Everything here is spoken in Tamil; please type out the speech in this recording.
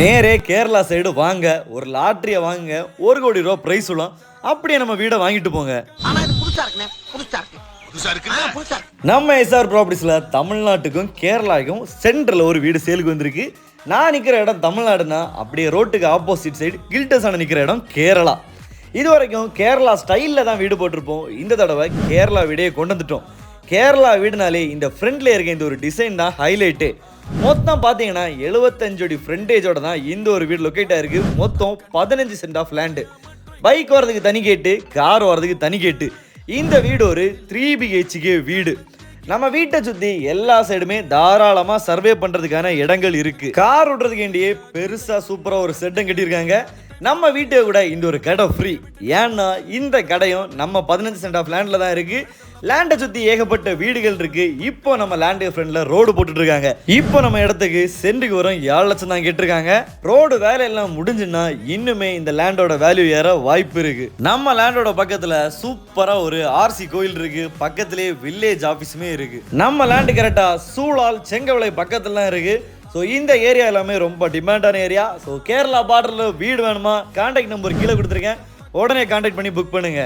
நேரே கேரளா சைடு வாங்க, ஒரு லாட்டரியை வாங்க, 1 கோடி ரூபா பிரைஸ் சொல்லலாம். அப்படியே நம்ம வீடை வாங்கிட்டு போங்க. நம்ம எஸ்ஆர் ப்ராப்பர்ட்டிஸ்ல தமிழ்நாட்டுக்கும் கேரளாவுக்கும் சென்டர்ல ஒரு வீடு சேலுக்கு வந்திருக்கு. நான் நிற்கிற இடம் தமிழ்நாடுனா, அப்படியே ரோட்டுக்கு ஆப்போசிட் சைடு கில்டஸான நிற்கிற இடம் கேரளா. இது வரைக்கும் கேரளா ஸ்டைலில் தான் வீடு போட்டிருப்போம். இந்த தடவை கேரளா வீடையே கொண்டு வந்துட்டோம். கேரளா வீடுனாலே இந்த ஃப்ரண்ட்ல இருக்க இந்த ஒரு டிசைன் தான் ஹைலைட்டு. மொத்தம் பார்த்தீங்கன்னா 75 அடி ஃப்ரண்டேஜோட தான் இந்த ஒரு வீடு லொக்கேட் ஆயிருக்கு. மொத்தம் 15 சென்ட் ஆஃப் லேண்டு. பைக் வரதுக்கு தனி கேட்டு, கார் வரதுக்கு தனி கேட்டு. இந்த வீடு ஒரு 3 BHK வீடு. நம்ம வீட்டை சுற்றி எல்லா சைடுமே தாராளமாக சர்வே பண்ணுறதுக்கான இடங்கள் இருக்கு. கார் விடுறதுக்கு வேண்டியே பெருசாக சூப்பராக ஒரு செட்டும் கட்டியிருக்காங்க. நம்ம வீட்டை விட இந்த ஒரு கடை ஃப்ரீ. ஏன்னா இந்த கடையும் நம்ம 15 சென்ட் ஆஃப் லேண்டில் தான் இருக்கு. லேண்டை சுற்றி ஏகப்பட்ட வீடுகள் இருக்கு. இப்போ நம்ம லேண்டு ஃப்ரண்ட்ல ரோடு போட்டுட்டு இருக்காங்க. இப்போ நம்ம இடத்துக்கு சென்ட்டுக்கு வரும் 7 லட்சம் தான் கேட்டிருக்காங்க. ரோடு வேலையெல்லாம் முடிஞ்சுன்னா இன்னுமே இந்த லேண்டோட வேல்யூ ஏற வாய்ப்பு இருக்கு. நம்ம லேண்டோட பக்கத்துல சூப்பரா ஒரு RC கோயில் இருக்கு. பக்கத்திலேயே வில்லேஜ் ஆஃபீஸுமே இருக்கு. நம்ம லேண்டு கரெக்டா சூளால் செங்கவளை பக்கத்துல இருக்கு. ஸோ இந்த ஏரியா எல்லாமே ரொம்ப டிமாண்டான ஏரியா. ஸோ கேரளா பார்டரில் வீடு வேணுமா, கான்டாக்ட் நம்பர் கீழே கொடுத்துருக்கேன். உடனே கான்டாக்ட் பண்ணி புக் பண்ணுங்க.